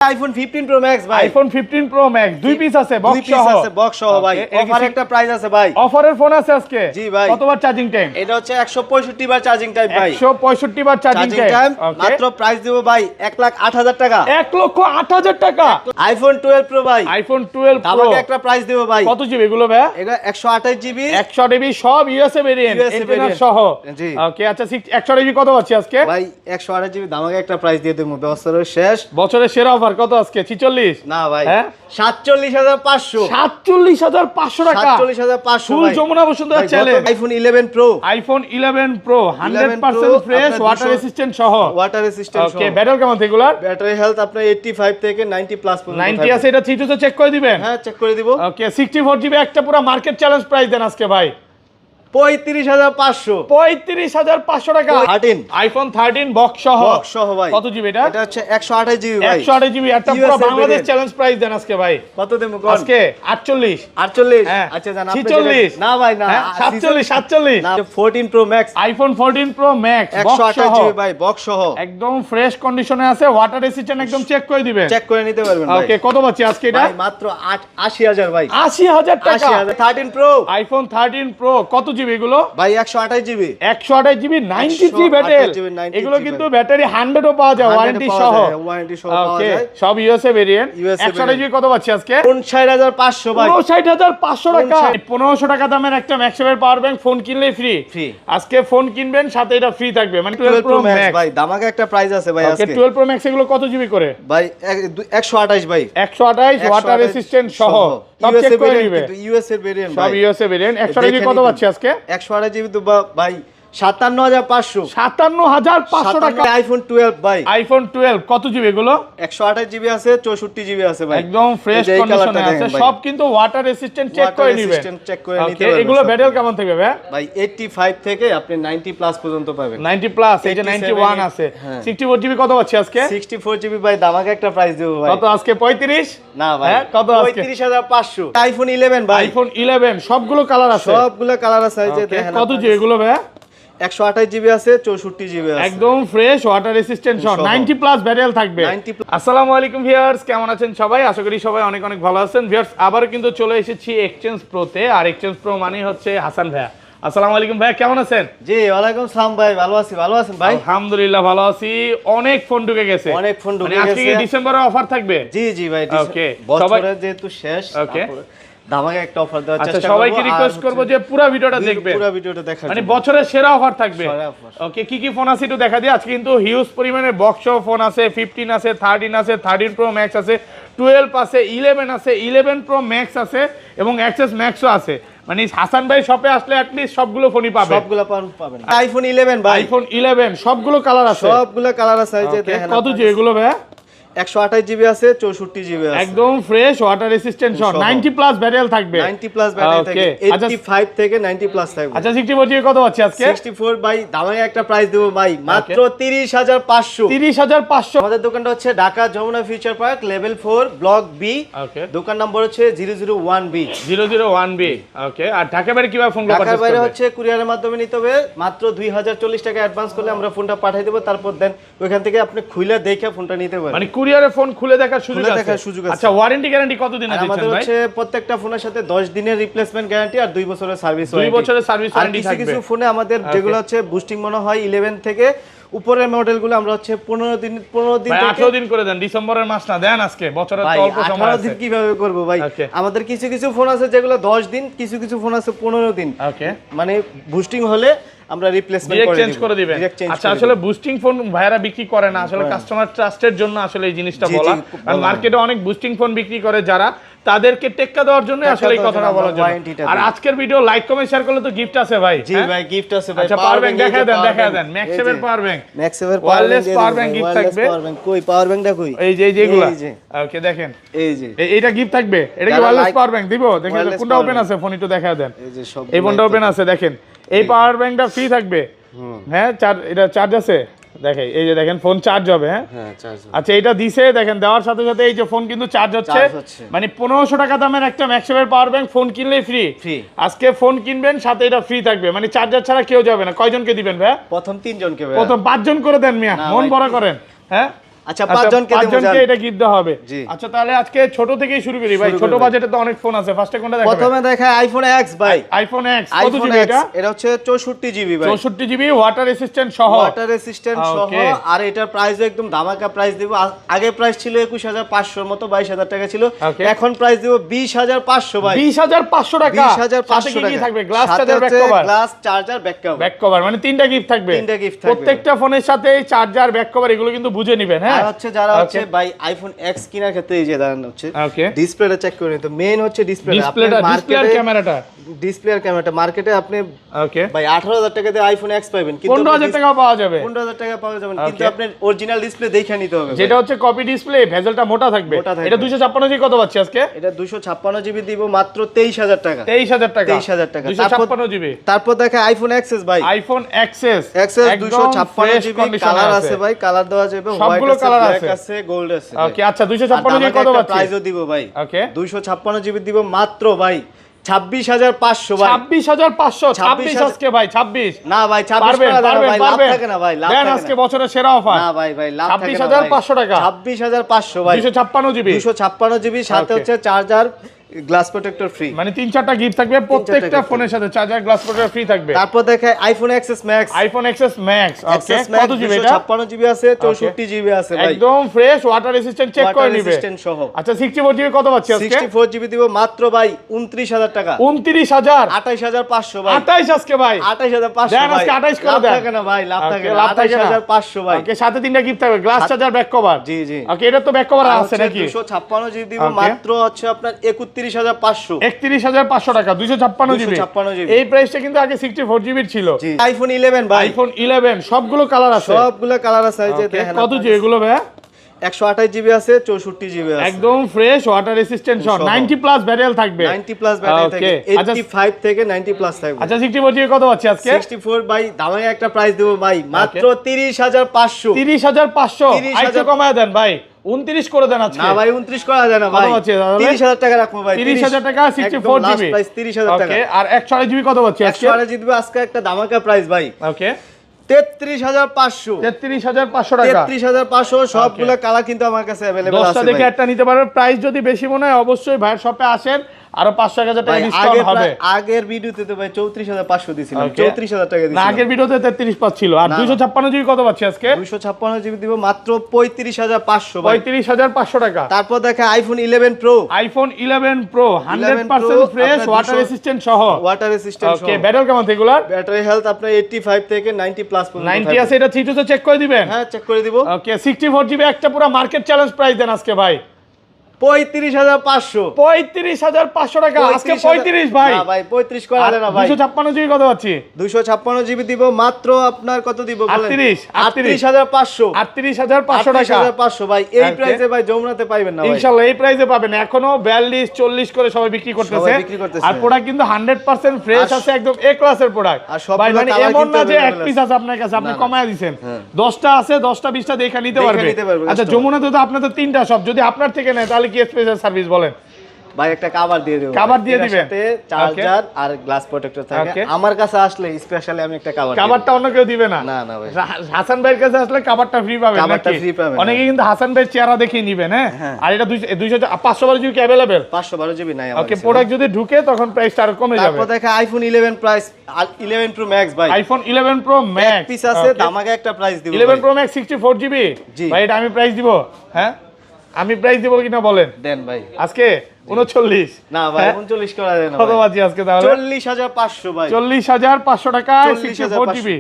IPhone 15 Pro Max ভাই, iPhone 15 Pro max দুই piece আছে, বক্স সহ ভাই। অফারে একটা প্রাইস আছে ভাই। অফারের ফোন আছে আজকে। জি ভাই। কতবার চার্জিং টাইম? এটা হচ্ছে 165 বার চার্জিং টাইম ভাই। 165 বার চার্জিং টাইম। মাত্র প্রাইস দেব ভাই 1,08,000 টাকা। 1,08,000 টাকা। আইফোন 12 প্রো ভাই। আইফোন 12 প্রো আমাকে একটা প্রাইস দেব ভাই। কত জিবি এগুলো ভাই? এটা 128 জিবি, 100 জিবি সব ইউএসএ ভেরিয়েন্ট, ইন্টারনেট সহ। জি ওকে আচ্ছা 100 জিবি কত পাচ্ছি আজকে ভাই? 128 জিবি দামাকে একটা প্রাইস দিয়ে দেব। বছরের শেষ, বছরের সেরা অফার কত আজকে? 46 না ভাই, হ্যাঁ 47,500। 47,500 টাকা। 47,500 ফুল ভাই। Jamuna Bashundhara challenge. IPhone 11 pro, iPhone 11 pro 100% fresh, water resistant সহ। ওয়াটার রেসিস্ট্যান্ট সহ। ওকে ব্যাটারি কেমন এগুলার? ব্যাটারি হেলথ আপনার 85 থেকে 90 প্লাস পর্যন্ত 90 আছে। এটা 3 টু চেক করে দিবেন? হ্যাঁ চেক করে দিব। ওকে 64 জিবি একটা পুরো মার্কেট চ্যালেঞ্জ প্রাইস দেন আজকে ভাই। 35,500। 35,500 টাকা। 13 আইফোন 13 বক্স সহ ভাই। কত জিবি এটা? এটা হচ্ছে 128 জিবি ভাই। 128 জিবি একটা পুরো বাংলাদেশ চ্যালেঞ্জ প্রাইস দেন আজকে ভাই। কত দেব কোন? আজকে 48 48। হ্যাঁ। আচ্ছা জান আপনি 46 না ভাই না, 47 না 14 pro max, iPhone 14 pro max 128 GB ভাই, বক্স সহ একদম ফ্রেশ কন্ডিশনে আছে, ওয়াটার রেসিস্ট্যান্ট, একদম চেক করে দিবেন। চেক করে নিতে পারবেন ভাই। ওকে কত পাচ্ছি আজকে এটা? ভাই মাত্র 80,000 ভাই। 80,000 টাকা। 80,000। 13 প্রো, আইফোন 13 প্রো কত জিবি এগুলো? ভাই 128 জিবি, 128 জিবি 93 ব্যাটারি। এগুলো কিন্তু ব্যাটারি 100 ও পাওয়া যায় ওয়ারেন্টি সহ। ওয়ারেন্টি সহ পাওয়া ওকে যায়। সব ইউএসএ ভেরিয়েন্ট। USA 128 জিবি কত পাচ্ছি আজকে? 59,500 ভাই। 59,500 টাকা। 1500 টাকা দামের একটা ম্যাক্সওয়েল পাওয়ার ব্যাংক ফোন কিনলে ফ্রি। আজকে ফোন কিনবেন সাথে এটা ফ্রি থাকবে, মানে 12 প্রো ম্যাক্স ভাই। দামাকে একটা প্রাইস আছে ভাই আজকে। 12 প্রো ম্যাক্স এগুলো কত জিবি করে ভাই? 128 ভাই, 128 ওয়াটার রেসিস্ট্যান্ট সহ। সব চেক করে নিবে, কিন্তু ইউএসএ ভেরিয়েন্ট সব ভাই। USA variant. 128 জিবি কত পাচ্ছি আজকে? 128 জিবি তো ভাই 57,500। 57,500 টাকা। আইফোন 12 ভাই। আইফোন 12 কত জিবি এগুলো? 128 জিবি আছে, 64 জিবি আছে ভাই। একদম ফ্রেশ কন্ডিশনে আছে, সব কিন্তু ওয়াটার রেসিস্ট্যান্ট চেক করে নিবেন। চেক করে নিতে ওকে পারবেন। এগুলো ব্যাটারি কেমন থাকবে ভাই? ভাই 85 থেকে আপনি 90 প্লাস পর্যন্ত পাবেন। 90 প্লাস, এই যে 91 আছে। 64 জিবি কত পাচ্ছি আজকে? 64 জিবি ভাই, দামাকে একটা প্রাইস দেব ভাই। কত আজকে? 35 না ভাই, কত আজকে? 35,500। আইফোন 11 ভাই। আইফোন 11 সবগুলো কালার আছে, সবগুলো কালার আছে। এই যে দেখেন কত জিবি এগুলো ভাই? 128 জিবি আছে, 64 জিবি আছে, একদম ফ্রেশ ওয়াটার রেসিস্ট্যান্ট সহ। 90 প্লাস ব্যাটারি থাকবে। 90 আসসালামু আলাইকুম ভিউয়ার্স, কেমন আছেন সবাই? আশা করি সবাই অনেক অনেক ভালো আছেন। ভিউয়ার্স আবার কিন্তু চলে এসেছি এক্সচেঞ্জ প্রোতে, আর এক্সচেঞ্জ প্রো মানে হচ্ছে হাসান ভাইয়া। আসসালামু আলাইকুম ভাইয়া, কেমন আছেন? জি ওয়ালাইকুম সালাম ভাই, ভালো আছি। ভালো আছেন ভাই? আলহামদুলিল্লাহ ভালো আছি। অনেক ফোন ঢুকে গেছে, অনেক ফোন ঢুকে মানে আজকে গেছে। কি ডিসেম্বরের অফার থাকবে? জি জি ভাই, ওকে বছরের যেহেতু শেষ, ওকে দামাকে একটা অফার দেওয়ার আচ্ছা চেষ্টা করব। সবাইকে রিকোয়েস্ট করব যে পুরো ভিডিওটা দেখবেন, পুরো ভিডিওটা দেখার মানে জন্য। বছরের সেরা অফার থাকবে। সেরা offer। ওকে কি কি ফোন আছে একটু দেখা দিই। আজকে কিন্তু হিউজ পরিমাণে বক্স ফোন আছে। 15 আছে, 13 আছে, 13 প্রো ম্যাক্স আছে, 12 আছে, 11 আছে, 11 প্রো ম্যাক্স আছে এবং এক্সএস ম্যাক্সও আছে। মানে হাসান ভাই শপে আসলে অ্যাট লিস্ট সবগুলো ফোনই পাবেন। সবগুলো পাবেন। আইফোন 11 ভাই। আইফোন 11 সবগুলো কালার আছে, সবগুলো কালার আছে। এই যে দেখেন কত জি এগুলো ভাই? 128 জিবি আছে, 64 জিবি আছে, একদম ফ্রেশ ওয়াটার রেসিস্ট্যান্ট সহ। 90 প্লাস ব্যাটারি থাকবে। 90 প্লাস ব্যাটারি থাকে, 85 থেকে 90 প্লাস থাকবে। আচ্ছা 64 জিবি কত আছে আজকে? 64 ভাই, দামাকে একটা প্রাইস দেব ভাই, মাত্র 30,500। 30,500। আমাদের দোকানটা হচ্ছে Dhaka Jamuna future park level 4 block B. Okay দোকান নম্বর হচ্ছে 001B। 001B। ওকে আর ঢাকা বাইরে কিভাবে ফোন ঢাকার বাইরে হচ্ছে কুরিয়ারের মাধ্যমে নিতে হবে। মাত্র 2040 টাকা অ্যাডভান্স করলে আমরা ফোনটা পাঠিয়ে দেব। তারপর দেন ওইখান থেকে আপনি খুলে দেখে ফোনটা নিতে পারবেন। মানে কুরিয়ারে ফোন খুলে দেখার সুযোগ খুলে আছে? দেখার সুযোগ আছে। আচ্ছা ওয়ারেন্টি গ্যারান্টি কতদিন আছে আমাদের ভাই? হচ্ছে প্রত্যেকটা ফোনের সাথে 10 দিনের রিপ্লেসমেন্ট গ্যারান্টি আর 2 বছরের সার্ভিস ওয়ারেন্টি। 2 বছরের সার্ভিস আর ওয়ারেন্টি কিছু থাকবে। কিছু ফোনে আমাদের যেগুলো হচ্ছে বুস্টিং মনে হয় 11 থেকে উপরের মডেলগুলো আমরা হচ্ছে 15 দিন ভাই 18 দিন করে দেন, ডিসেম্বরের মাস না দেন আজকে, বছরের তো অল্প সময় আছে। 18 দিন কিভাবে করব ভাই? Okay. আমাদের কিছু কিছু ফোন আছে যেগুলো 10 দিন, কিছু কিছু ফোন আছে 15 দিন। ওকে মানে বুস্টিং হলে আমরা রিপ্লেসমেন্ট ডিরেক্ট চেঞ্জ করে দিবেন। আচ্ছা আসলে বুস্টিং ফোন ভাইরা বিক্রি করে না, আসলে কাস্টমার ট্রাস্টের জন্য আসলে এই জিনিসটা বলা। কারণ মার্কেটে অনেক বুস্টিং ফোন বিক্রি করে যারা, তাদেরকে টেক্কা দেওয়ার জন্য আসলে এই কথাটা বলার জন্য। আর আজকের ভিডিও লাইক কমেন্ট শেয়ার করলে তো গিফট আছে ভাই। জি ভাই গিফট আছে ভাই। আচ্ছা পাওয়ার ব্যাংক দেখা দেন ম্যাক্সেভের পাওয়ার ব্যাংক। ম্যাক্সেভের পাওয়ার ব্যাংক গিফট থাকবে। কই পাওয়ার ব্যাংকটা কই? এই যে এইগুলা। ওকে দেখেন এই যে এইটা গিফট থাকবে। এটা কি ওয়্যারলেস পাওয়ার ব্যাংক দিব? দেখেন কোনটা ওপেন আছে, ফোন একটু দেখা দেন। এই যে সব এই ফোনটা ওপেন আছে দেখেন। এই পাওয়ার ব্যাংকটা ফ্রি থাকবে। হ্যাঁ এটা চার্জ আছে, দেখেন এই যে দেখেন ফোন চার্জ হবে। হ্যাঁ চার্জ। আচ্ছা এটা দিছে দেখেন, দেওয়ার সাথে সাথে এই যে ফোন কিন্তু চার্জ হচ্ছে। মানে 1500 টাকা দামের একটা ম্যাক্সওয়েল পাওয়ার ব্যাংক ফোন কিনলেই ফ্রি। আজকে ফোন কিনবেন সাথে এটা ফ্রি থাকবে, মানে চার্জার ছাড়া কেউ যাবে না। কয়জনকে দিবেন ভাই? প্রথম 3 জনকে ভাই। প্রথম 5 জন করে দেন মিয়া, মন বড় করেন। হ্যাঁ আচ্ছা, পাঁচজনকে দেবো, পাঁচজনকে যান। এটা গিফট দেওয়া হবে। জি। আচ্ছা তাহলে আজকে ছোট থেকেই শুরু করি ভাই, শুরু ছোট করি ভাই। বাজেটে তো অনেক ফোন আছে, ফার্স্টে কোনটা দেখাবেন? প্রথমে দেখায় আইফোন এক্স ভাই। আইফোন এক্স কত আইফোন জিবি এক্স এটা? এটা হচ্ছে 64 জিবি ভাই, 64 জিবি ওয়াটার রেসিস্ট্যান্ট সহ। ওয়াটার রেসিস্ট্যান্ট সহ। Okay. আর এটার প্রাইস একদম ধামাকা প্রাইস দিব। আগে প্রাইস ছিল 21500 এর মতো, 22000 টাকা ছিল। Okay. এখন প্রাইস দিব 20500 ভাই। 20500 টাকা। 20500 সাথে কি কি টাকা থাকবে? গ্লাস সাথে চার্জার, ব্যাক হচ্ছে cover. Glass charger, back cover. Back cover মানে তিনটা গিফট থাকবে। তিনটা gift থাকবে। প্রত্যেকটা ফোনের সাথে চার্জার, ব্যাক কভার এগুলো কিন্তু বুঝে নেবেন, হ্যাঁ? আর হচ্ছে যারা Okay. হচ্ছে ভাই আইফোন এক্স কেনার ক্ষেত্রে এই যে দাঁড়ানো হচ্ছে Okay. ডিসপ্লেটা চেক করে নিতে। মেইন হচ্ছে ডিসপ্লে। ডিসপ্লেটা, ডিসপ্লে আর ক্যামেরাটা। ডিসপ্লে আর ক্যামেরাটা মার্কেটে আপনি ওকে। ভাই 18000 টাকা দিয়ে আইফোন এক্স পাবেন, কিন্তু 15000 টাকা পাওয়া যাবে। 15000 টাকা পাওয়া যাবে, কিন্তু Okay. আপনি অরিজিনাল ডিসপ্লে দেখে নিতে হবে ভাই। যেটা হচ্ছে কপি ডিসপ্লে, ভেজেলটা মোটা থাকবে। মোটা থাকবে। এটা 256 জিবি কত পাচ্ছি আজকে? এটা 256 জিবি দিব মাত্র 23000 টাকা। 23000 টাকা। 23000 টাকা। 256 জিবি। তারপর দেখে আইফোন এক্সএস ভাই। IPhone XS. XS 256 GB, colour আছে ভাই, কালার দেওয়া যাবে, সবগুলো হোয়াইট আছে, কালার ব্ল্যাক আছে। আছে, গোল্ড আছে। ওকে, আচ্ছা 256 জিবি কত পাচ্ছি? প্রাইসও দিব ভাই। ওকে। 256 জিবি দিব মাত্র ভাই 26500 ভাই। 26500। 26 আজকে ভাই, 26। না ভাই 26 পারবেন, টাকা দেন পারবেন, ভাই, লাভ পারবেন। থাকে না ভাই, লাভ দেন থাকে আজকে না। বছরের সেরা অফার। না ভাই ভাই, লাভ থাকে না। 26500 টাকা। 26500 ভাই। 256 জিবি। 256 জিবি, সাথে Okay. হচ্ছে চার্জার, গ্লাস প্রোটেক্টর ফ্রি। মানে 3-4টা গিফট থাকবে প্রত্যেকটা gift ফোনের সাথে, চার্জার, গ্লাস প্রোটেক্টর ফ্রি থাকবে। তারপর দেখে iPhone XS Max. IPhone XS Max. Okay, XS কত ম্যাক্স জিবি এটা? 256 জিবি আছে, 64 জিবি আছে ভাই। একদম ফ্রেশ, ওয়াটার রেসিস্ট্যান্ট, চেক করে Water নিবে। resistant সহ। আচ্ছা 64 জিবি কত পাচ্ছি আজকে? 64 জিবি দিব মাত্র ভাই 29000 টাকা। 29000। 28500 ভাই। 28 আজকে ভাই। 28500 দেন ভাই। আজকে 28 করে লাভ দেন। থাকে না ভাই, লাভ Okay, থাকে না। লাভ থাকে না। 28500 ভাই। ওকে, সাথে তিনটা গিফট থাকবে, গ্লাস চার্জার, ব্যাক কভার। জি জি। ওকে, এটা তো ব্যাক কভার আর আছে হচ্ছে নাকি? 256 জিবি দিব Okay. মাত্র হচ্ছে আপনার 31500। 31500 টাকা, 256 জিবি। 256 জিবি। এই প্রাইসটা কিন্তু আগে 64 জিবির ছিল। জি। আইফোন 11 ভাই। আইফোন 11 সবগুলো কালার আছে। সবগুলো কালার আছে, এই যে Okay, দেখেন। কত জিবি এগুলো ভাই? 128 জিবি আছে, 64 জিবি আছে। একদম ফ্রেশ, ওয়াটার রেসিস্ট্যান্ট সহ। সহ। 90 প্লাস ব্যাটারি থাকবে। 90 প্লাস ব্যাটারি থাকে, Okay. আচ্ছা, 85 থেকে 90 প্লাস থাকবে। আচ্ছা 64 জিবি কত পাচ্ছি আজকে? 64 ভাই দামে একটা প্রাইস দেব ভাই মাত্র 30500। 30500। 30,000 আইতে কমায় দেন ভাই, 29 করে দেন আজকে। না ভাই 29 করা যায় না ভাই। কত পাচ্ছি তাহলে? 30000 টাকা রাখবো ভাই। 30000 টাকা, 64 জিবি। প্রাইস 30000 টাকা। ওকে, আর 128 জিবি কত পাচ্ছি আজকে? 100 জিতবে আজকে একটা ধামাকা প্রাইস ভাই। ওকে, 33500। 33500 টাকা। 33500 সবগুলো কালার কিন্তু আমার কাছে अवेलेबल 10টা আছে দেখে ভাই। একটা নিতে পারবে। প্রাইস যদি বেশি মনে হয় অবশ্যই ভাইয়ের শপে আসেন, আরো 500-1000 টাকা ভাই ডিসকাউন্ট হবে। আগের ভিডিওতে তো ভাই 34500 দিছিলাম, Okay. 34000 টাকা না, দিছিলাম। আগের ভিডিওতে 33 পাচ্ছিল। আর না, না। 256 জিবি কত পাচ্ছি আজকে? 256 জিবি দিব মাত্র 35500 ভাই। 35500 টাকা। তারপর দেখে iPhone 11 pro. IPhone 11 pro 100% fresh, আপনার ওয়াটার 200 রেসিস্ট্যান্ট সহ। ওয়াটার রেসিস্ট্যান্ট সহ। ওকে, ব্যাটারি কেমন এগুলার? ব্যাটারি হেলথ আপনার 85 থেকে 90 প্লাস পর্যন্ত 90 থাকবে। আছে, এটা থ্রিটুতে চেক করে দিবেন। হ্যাঁ চেক করে দিব। ওকে, 64 জিবি একটা পুরো মার্কেট চ্যালেঞ্জ প্রাইস দেন আজকে ভাই। 35500। 35500 টাকা আজকে। 35 ভাই। না ভাই 35 করা যায় না ভাই। 256 জিবি কত পাচ্ছি? 256 জিবি দিব মাত্র আপনার কত দিব বলেন? 38 38500। 38500 টাকা। 38500 ভাই। এই Okay. প্রাইসে ভাই যমুনাতে পাইবেন না ভাই। ইনশাআল্লাহ এই প্রাইসে পাবেন। এখনো 42 40 করে সবাই বিক্রি করতেছে। সবাই বিক্রি করতেছে। আর প্রোডাক্ট কিন্তু 100% ফ্রেশ আছে, একদম এ ক্লাসের প্রোডাক্ট। আর সবগুলো ভাই মানে colour এমন কিন্তু না যে এক available পিস আছে। আছে আপনার কাছে, আপনি না, না। কমায় দিবেন। হ্যাঁ। 10টা আছে, 10টা 20টা দেখে নিতে দেখে পারবে। নিতে পারবে আচ্ছা customer। যমুনাতে তো আপনাদের 3টা শপ, যদি আপনার থেকে নেয় তাহলে কি স্পেশাল সার্ভিস বলেন? ভাই একটা কভার দিয়ে দেব। Cover দিয়ে এটার দিবেন। সাথে চার্জার আর গ্লাস প্রোটেক্টর থাকে। Okay. আমার কাছে আসলে স্পেশালি আমি একটা কভার কাভারটা অন্য কেউ দিবে না। না না ভাই। হাসান ভাইয়ের কাছে আসলে কাভারটা ফ্রি পাবেন কাভারটা নাকি? free পাবেন, অনেকে কিন্তু হাসান ভাইয়ের চেহারা দেখেই নিবেন, হ্যাঁ? হ্যাঁ। আর এটা 200 512 জিবি কি अवेलेबल? 512 জিবি নাই আমার ওকে, কাছে। প্রোডাক্ট যদি ঢুকে তখন প্রাইসটা আরো কমে যাবে। তারপর দেখে আইফোন 11 প্রাইস 11 প্রো ম্যাক্স ভাই। আইফোন 11 প্রো এক ম্যাক্স পিস আছে, দামাকে একটা প্রাইস দিব 11 প্রো ম্যাক্স 64 জিবি। জি। ভাই এটা আমি প্রাইস দিব, হ্যাঁ? আমি প্রাইস দিব কিনা বলেন দেন ভাই। আজকে? 39 না ভাই হ্যাঁ? 39 করা যায় না কত ভাই। বাজি আজকে তাহলে? 40500 ভাই। 40500 টাকা 64 40500 জিবি।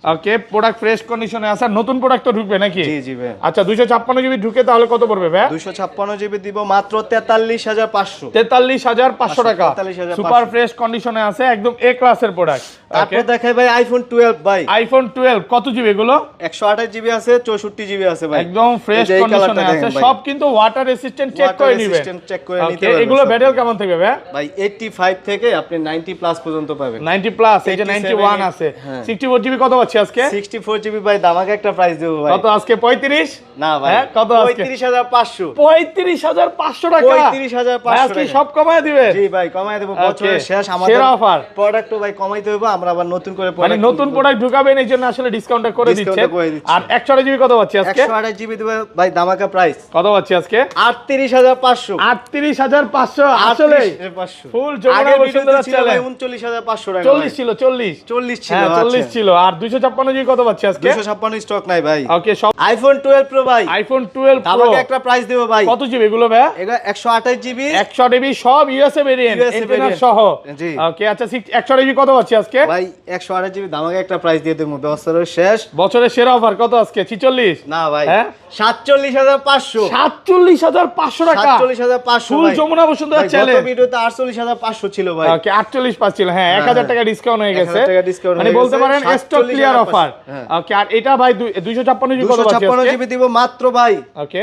ওকে, প্রোডাক্ট ফ্রেশ কন্ডিশনে আছে। আর নতুন প্রোডাক্ট তো ঢুকবে নাকি? জি জি ভাই। আচ্ছা 256 জিবি ঢুকে তাহলে কত পড়বে ভাই? 256 জিবি দিব মাত্র 43500। 43500 টাকা। 43,500 সুপার ফ্রেশ কন্ডিশনে আছে, একদম এ ক্লাসের প্রোডাক্ট। তারপর দেখাই ভাই আইফোন 12 ভাই। আইফোন 12 কত জিবি এগুলো? 128 জিবি আছে, 64 জিবি আছে ভাই। একদম ফ্রেশ এই যে এই কন্ডিশনে কালারটা আছে, দেখেন ভাই। সব কিন্তু ওয়াটার রেসিস্ট্যান্ট চেক Water করে নেবেন। resistant check করে নিতে ওকে, পারবেন এগুলো সব। ব্যাটারি কেমন থাকবে ভাই? ভাই 85 থেকে আপনি 90 প্লাস পর্যন্ত পাবেন। 90 প্লাস, এই যে 87 91 আছে। হ্যাঁ। 64 জিবি কত পাচ্ছি পাচ্ছি আজকে? 64 জিবি ভাই দামাকে একটা প্রাইস দেবো ভাই। কত আজকে 35? না ভাই, হ্যাঁ, কত আজকে? 35500। 35,500 টাকা। 35,500 আজকে টাকা। সব কমায় দিবে? জি ভাই, কমায় দেবো। Okay, বছরের শেষ আমাদের সেরা offer। প্রোডাক্টও ভাই কমাইতে হবে, আমরা আবার নতুন করে মানে product নতুন প্রোডাক্ট ঢুকাবেন এই জন্য আসলে ডিসকাউন্টটা করে দিচ্ছে। Discount করে দিচ্ছে। আর 128 জিবি কত পাচ্ছি আজকে? 128 জিবি দেবো ভাই দামাকা প্রাইস কত পাচ্ছি আজকে? 38,500। 38,500 আসলে 38,500 ফুল যমুনা আগের বসুন্ধরা ভিডিওতে ছিল ভাই চ্যালেঞ্জ। 39,500 টাকা। 40 ছিল 40 40 ছিল। হ্যাঁ 40 আচ্ছা। ছিল। আর 256 জিবি কত পাচ্ছি আজকে? 256 স্টক নাই ভাই। ওকে, সব আইফোন 12 প্রো ভাই আইফোন 12 প্রো দামাকা একটা প্রাইস দেবো ভাই। কত জিবি এগুলো ভাই? এটা 128 জিবি 100 জিবি সব USA variant, USA antenna variant। সহ। জি। ওকে, আচ্ছা 100 জিবি কত পাচ্ছি আজকে? ভাই 128 জিবি দামাকা একটা প্রাইস দিয়ে দেবো। বছরের শেষ। বছরের সেরা অফার কত আজকে? 46? না ভাই, হ্যাঁ 47,500। 47,500 টাকা 47,500 ফুল ভাই। যমুনা বসুন্ধরা ভাই, গত চ্যালেঞ্জ। ভিডিওতে 48,500 ছিল ভাই। ওকে 48 পাচ্ছিল, হ্যাঁ হ্যাঁ, 1000 হ্যাঁ। টাকা ডিসকাউন্ট হয়ে গেছে। 1000 টাকা discount মানে হয়ে বলতে গেছে, পারেন স্টক ক্লিয়ার 47,500 অফার। হ্যাঁ। ওকে, আর এটা ভাই 256 জিবি কত পাচ্ছি 256 আজকে? জিবি দিব মাত্র ভাই ওকে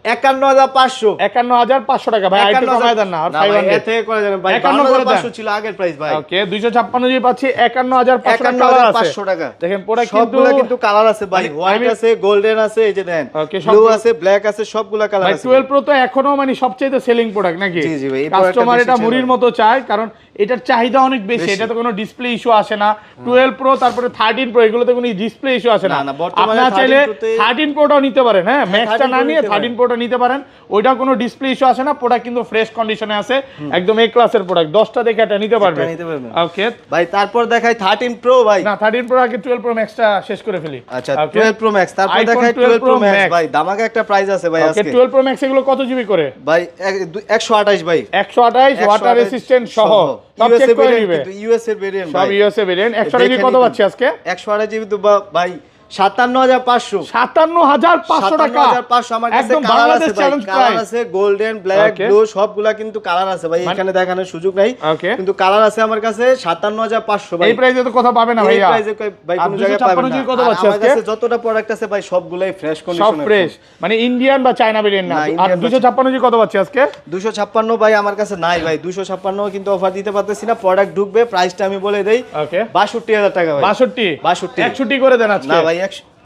51,500। 51,500 টাকা ভাই, একটু কমায় দেন না। আর 500 থেকে করে দেন ভাই। 51 করে দেন। 52,500 ছিল আগের প্রাইস ভাই। ওকে 256 জিবি পাচ্ছি 51,500 টাকা। কালার আছে 51,500 টাকা। দেখেন প্রোডাক্ট সবগুলা কিন্তু কালার আছে ভাই। মানে হোয়াইট আছে, গোল্ডেন আছে, এই যে দেন Okay, ব্লু সবগুলো- আছে, ব্ল্যাক আছে, সবগুলা কালার ভাই আছে। 12 প্রো তো এখনো মানে সবচেয়ে সেলিং প্রোডাক্ট নাকি? জি, জি ভাই, এই product টা কাস্টমার বেশি এটা sell মুড়ির হয়। মতো চায়, কারণ এটার চাহিদা অনেক বেশি। বেশি। এটাতে কোনো ডিসপ্লে ইস্যু আসে না। 12 প্রো তারপরে 13 প্রো এগুলোতে কোনো ডিসপ্লে ইস্যু আসে না। না, না, বর্তমানে আপনারা চাইলে 13 প্রোতে 13 প্রোটাও নিতে পারেন, হ্যাঁ ম্যাক্সটা 13 না প্রো নিয়ে নিতে 13 প্রোটা নিতে পারেন। ওইটা কোনো ডিসপ্লে ইস্যু আসে না। প্রোডাক্ট কিন্তু ফ্রেশ কন্ডিশনে আছে, একদম এ ক্লাসের প্রোডাক্ট। 10টা দেখে এটা নিতে পারবে। নিতে পারবেন। ওকে, ভাই তারপর দেখাই 13 প্রো ভাই। না 13 প্রো আগে 12 প্রো ম্যাক্সটা শেষ করে ফেলি। আচ্ছা Okay? 12 প্রো ম্যাক্স, তারপর iPhone দেখাই 12 12 প্রো Pro ম্যাক্স Max। ভাই। দামাকা একটা প্রাইস আছে ভাই ওকে আজকে। 12 প্রো ম্যাক্স এগুলো কত জিবি করে? ভাই 128 ভাই। 128 ওয়াটার রেসিস্ট্যান্ট সহ। সব চেক করে নিবে। ইউএস এর ভেরিয়েন্ট সব ভাই। USA variant. 100 জিবি কত পাচ্ছি আজকে? 128 জিবি তো ভাই 57,500। 57,500 টাকা 57,500 আমার কাছে একদম কালার বাংলাদেশ আছে ভাই। Challenge colour price. আছে গোল্ডেন, ব্ল্যাক, Okay. ব্লু সবগুলা কিন্তু কালার আছে ভাই। এখানে দেখানোর সুযোগ নাই। Okay. কিন্তু কালার আছে আমার কাছে 57,500 ভাই। এই প্রাইসে তো কথা পাবে না এই ভাইয়া। প্রাইসে ভাই আর কোন জায়গায় 256 পাবেন না। জিবি কত আর পাচ্ছি আমার আজকে? কাছে যতটা প্রোডাক্ট আছে ভাই সবগুলাই ফ্রেশ সব কন্ডিশনে। ফ্রেশ, মানে ইন্ডিয়ান বা চায়না ভেরিয়েন্ট না। না, আর Indian বা 256 জিবি কত পাচ্ছি আজকে? 256 ভাই আমার কাছে নাই ভাই। 256 কিন্তু অফার দিতে পারতেছি না। প্রোডাক্ট ঢুকবে, প্রাইসটা আমি বলে দেই। ওকে 62,000 টাকা ভাই। 62 62 61 করে দেন আজকে। না ভাই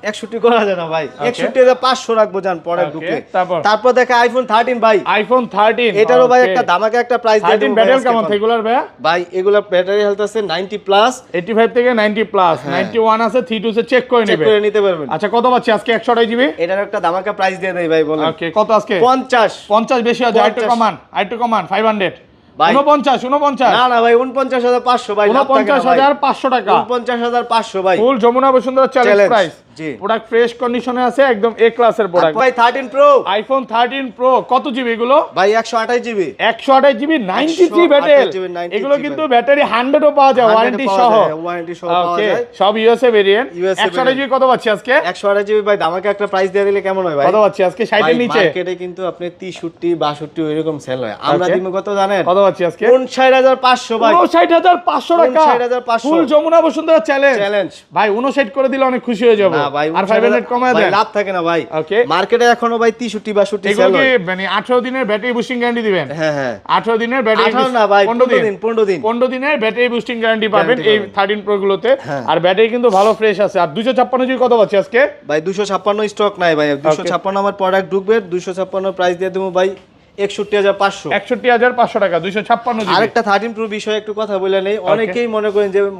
61 করা যায় না ভাই। 61,500 রাখবো জান প্রোডাক্ট Okay, ঢুকলে। তারপর? তারপর দেখে আইফোন 13 ভাই। আইফোন 13 এটারও ভাই Okay. একটা ধামাকা একটা প্রাইস দিয়ে 13 দেবো ব্যাটারি কেমন এগুলোর ভাইয়া? ভাই এগুলা ব্যাটারি হেলথ আছে 90 প্লাস। 85 থেকে 90 প্লাস, 91 আছে 32 চেক করে চেক নেবে। করে নিতে পারবেন। আচ্ছা কত পাচ্ছি আজকে 128 জিবি? এটার একটা ধামাকা প্রাইস দিয়ে দেই ভাই বলেন। ওকে কত আজকে? 50। 50 বেশি আছে, আরেকটু 50 কমান, আরেকটু কমান 500 ভাই। 49 না না ভাই 49,500 ভাই। লাভ থাকে না ভাই। 49,500 টাকা 49,500 ভাই। Full Jamuna Bashundhara challenge Challenge, price. জি। প্রোডাক্ট ফ্রেশ কন্ডিশনে আছে, একদম এ ক্লাসের আর প্রোডাক্ট। ভাই 13 প্রো আইফোন 13 প্রো কত জিবি এগুলো? ভাই 128 জিবি। 128 GB 93 battery. 93 এগুলো কিন্তু ব্যাটারি 100 ও পাওয়া যায়, 100 ওয়ারেন্টি পাওয়া সহ। যায়, warranty সহ পাওয়া ওকে যায়। সব ইউএসএ ভেরিয়েন্ট। USA 128 জিবি কত পাচ্ছি আজকে? 128 জিবি ভাই ধামাকা একটা প্রাইস দিয়ে দিলে কেমন হয় ভাই? কত পাচ্ছি আজকে? 60 এর নিচে মার্কেটে কিন্তু আপনি 63 62 এরকম সেল হয়। আমরা Okay. দিব কত জানেন? কত পাচ্ছি আজকে? 59,500 ভাই। 59,500 টাকা 59,500 ফুল যমুনা বসুন্ধরা চ্যালেঞ্জ। চ্যালেঞ্জ। ভাই 59 করে দিলে অনেক খুশি হয়ে যাব। না ভাই আর 500 কমায় ভাই দেন। লাভ থাকে না ভাই। Okay. মার্কেটে এখনো ভাই 63 62 এগুলো সেল কি হয়। মানে 18 দিনের ব্যাটারি বুস্টিং গ্যারান্টি দিবেন? হ্যাঁ হ্যাঁ 18 দিনের ব্যাটারি 18 না ভাই 15 দিন 15 দিন 15 দিনের ব্যাটারি বুস্টিং গ্যারান্টি পাবেন Guarantee এই পাবেন। 13 প্রো গুলোতে। হ্যাঁ। আর ব্যাটারি কিন্তু ভালো ফ্রেশ আছে। আর 256 জিবি কত পাচ্ছি আজকে? ভাই 256 স্টক নাই ভাই। 256 আমার প্রোডাক্ট ঢুকবে। 256 প্রাইস দিয়ে দেবো ভাই 61,500। 61,500 টাকা 256 জিবি। আরেকটা 13 প্রো বিষয়ে একটু কথা বলে নেই। অনেকেই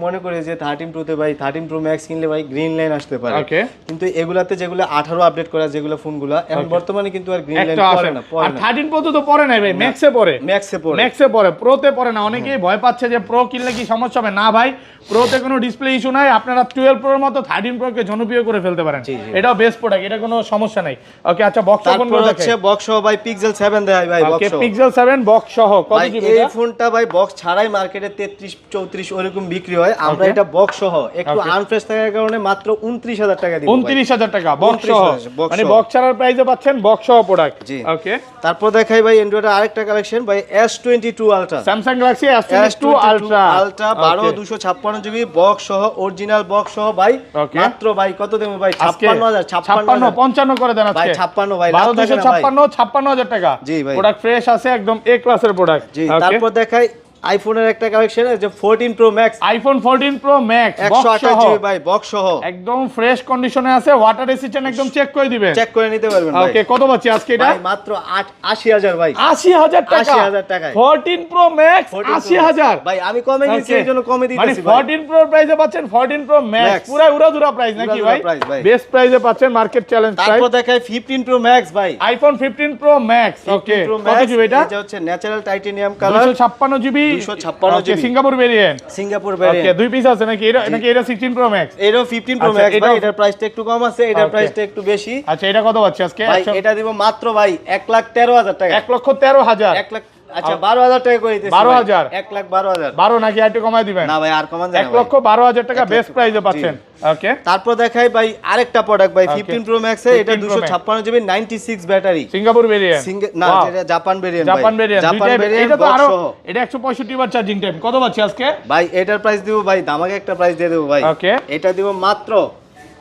মনে করে যে 13 প্রোতে ভাই 13 প্রো ম্যাক্স কিনলে ভাই গ্রিন লাইন আসতে পারে। ওকে কিন্তু এগুলাতে যেগুলো 18 আপডেট করা যেগুলো ফোনগুলো এখন বর্তমানে কিন্তু আর গ্রিন লাইন একটা পড়ে আসে না না। আর পড়ে না 13 প্রো তো পড়ে নাই ভাই, ম্যাক্সে পড়ে। ম্যাক্সে পড়ে। ম্যাক্সে পড়ে, প্রোতে পড়ে না। অনেকেই ভয় পাচ্ছে যে প্রো কিনলে কি সমস্যা হবে। না ভাই, প্রোতে কোনো ডিসপ্লে ইস্যু নাই। আপনারা 12 প্রোর মতো 13 প্রো কে জনপ্রিয় করে ফেলতে পারেন। এটাও বেস্ট প্রোডাক্ট, এটা কোনো সমস্যা নাই। ওকে আচ্ছা বক্স ফোন তারপর হচ্ছে বক্স সহ ভাই পিক্সেল 7 দেয় ভাই ওকে বক্স সহ। পিক্সেল 7 বক্স সহ কত ভাই জিবি এই এটা? ফোনটা ভাই বক্স ছাড়াই মার্কেটে 33 34 ওরকম বিক্রি হয়। আমরা Okay. এটা বক্স সহ একটু Okay. আনফ্রেশ থাকার কারণে মাত্র 29,000 টাকা দিব ভাই। 29,000 টাকা বক্স সহ। 29,000 box মানে সহ। বক্স ছাড়ার প্রাইসে পাচ্ছেন বক্স সহ প্রোডাক্ট। জি। ওকে তারপর দেখাই ভাই অ্যান্ড্রয়েডের আরেকটা কালেকশন ভাই S22 ultra. Samsung Galaxy S22 ultra. Ultra 12 256 GB box সহ অরিজিনাল বক্স সহ ভাই Okay. মাত্র ভাই কত দেব ভাই আজকে 56,000 56 55 করে দেন ভাই আজকে। 56 ভাই লাভ থাকে না ভাই। 12 256 56,000 টাকা। জি ভাই। প্রোডাক্ট ফ্রেশ আছে, একদম এ ক্লাসের প্রোডাক্ট। জি তারপর দেখাই আইফোনের একটা কালেকশন যে 14 pro max iPhone 14 pro max 128 GB ভাই বক্স সহ একদম ফ্রেশ কন্ডিশনে আছে, ওয়াটার রেসিস্ট্যান্ট, একদম চেক করে দিবেন, চেক করে নিতে পারবেন ভাই। ওকে, কত পাচ্ছি আজকে এটা? ভাই মাত্র 80000 ভাই, 80000 টাকা, 80000 টাকায় 14 প্রো ম্যাক্স 80000 ভাই। আমি কমে গেছি এই জন্য কমে মানে দিতেছি ভাই। 14 প্রো প্রাইসে পাচ্ছেন, 14 প্রো ম্যাক্স পুরো উড়াধুরা প্রাইস নাকি উড়াধুরা ভাই? price ভাই। বেস্ট প্রাইসে পাচ্ছেন, মার্কেট চ্যালেঞ্জ প্রাইস। তারপর দেখায় 15 প্রো ম্যাক্স ভাই, iPhone 15 Pro Max, okay, 15 Pro কত Max, জিবি এটা? এটা হচ্ছে natural titanium colour, 256 GB, 256 GB Singapore variant, Singapore okay, variant. দুই পিস আছে নাকি? এটা নাকি এটা 16 প্রো ম্যাক্স? এটাও 15 প্রো আচ্ছা, ম্যাক্স ভাই, এটাও- এটার প্রাইসটা একটু কম আছে, এটার Okay. প্রাইসটা একটু বেশি আচ্ছা, এটা কত পাচ্ছি আজকে? ভাই। এটা দিব মাত্র ভাই 1,13,000 টাকা, 1,13,000, 1 লাখ, আচ্ছা 12,000 টাকা করে দিতেছি 12,000 1,12,000 12 নাকি আর একটু কমায় দিবেন? না ভাই আর কমান যায় না ভাই। 1,12,000 টাকা 1,00,000 বেস্ট প্রাইসে জি। পাচ্ছেন, ওকে। তারপর দেখাই ভাই আরেকটা প্রোডাক্ট ভাই, Okay. 15 প্রো ম্যাক্স এ, এটা 15 Pro Max। 256 GB 96 battery, Singapore variant, না এটা জাপান ভেরিয়েন্ট ভাই, জাপান ভেরিয়েন্ট, জাপান ভেরিয়েন্ট এটা তো বক্স আরো, সহ এটা 165 বার চার্জিং টাইম, কত পাচ্ছি আজকে? ভাই। এটার প্রাইস দিব ভাই, দামাকে একটা প্রাইস দিয়ে দেব ভাই। Okay. এটা দিব মাত্র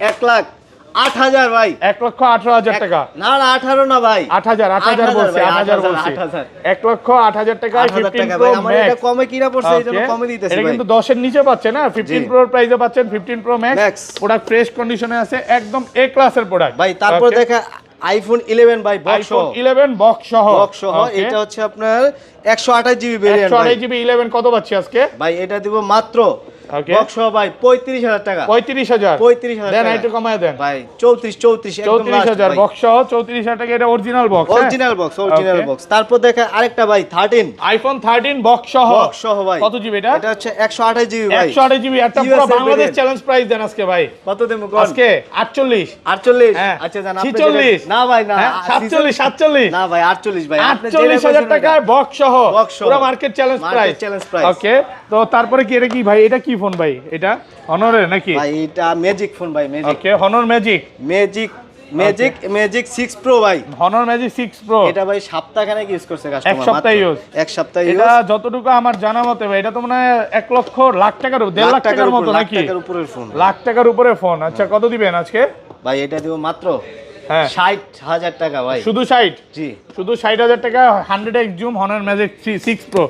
1,08,000 ভাই, 1,18,000 টাকা, না না 18 না ভাই, 8,000 বলছি, 8,000 বলছি, 8,000 1,08,000 টাকায় 8,000 15 টাকা প্রো ভাই। আমার এটা ম্যাক্স, কমে কিনা পড়ছে এই জন্য কমে দিতেছি এটা ভাই। কিন্তু 10 এর নিচে পাচ্ছে না, 15 প্রো প্রাইসে পাচ্ছেন 15 pro Max। Max, product fresh কন্ডিশনে আছে, একদম এ ক্লাসের প্রোডাক্ট ভাই তারপর দেখা আইফোন 11 ভাই বক্স আইফোন সহ, 11 বক্স সহ, বক্স সহ, Okay। এটা হচ্ছে আপনার 128 জিবি ভেরিয়েন্ট ভাই। 128 জিবি 11 কত পাচ্ছি আজকে? ভাই এটা দিব মাত্র Okay। বক্স সহ ভাই 35,000 টাকা, 35,000 35,000 দেন টাকা। একটু কমায় দেন ভাই 34 একদম লাস্ট 34,000 ভাই। বক্স সহ 34,000 টাকা, এটা original box, original box, original Okay। Box. তারপর দেখা আরেকটা ভাই 13 আইফোন 13 বক্স সহ, বক্স সহ ভাই, কত জিবি এটা? এটা হচ্ছে 128 জিবি ভাই, 128 জিবি, একটা পুরো USA Bangladesh variant। Challenge price দেন আজকে ভাই, কত দেবো কোন? আজকে 48, 48 হ্যাঁ। আচ্ছা জান আপনি 46 যেটা- না ভাই না 47 না ভাই 48 ভাই, আপনি যেটা 48,000 বলছেন টাকায় বক্স সহ, Box সহ। পুরো market challenge Market price, challenge price। ওকে। তো তারপরে কি এটা কি ভাই, এটা কি ফোন ভাই? এটা হনরের নাকি? ভাই এটা ম্যাজিক ফোন ভাই, ম্যাজিক ওকে, হনর ম্যাজিক, ম্যাজিক 6 প্রো ভাই। হনর ম্যাজিক 6 প্রো, এটা ভাই সপ্তাহখানেক ইউজ করছে কাস্টমার, এক সপ্তাহ use। এক সপ্তাহ ইউজ, এটা যতটুকু আমার জানা মতে ভাই, এটা তো মানে 1 লক্ষ লাখ টাকার, 1.5 লাখ টাকার মতো নাকি? টাকার উপরের ফোন লাখ টাকার উপরে ফোন, আচ্ছা কত দিবেন আজকে? ভাই। এটা দিব মাত্র হ্যাঁ 60,000 টাকা ভাই, শুধু 60, জি। শুধু 60,000 টাকা 100x zoom Honor magic 6 pro.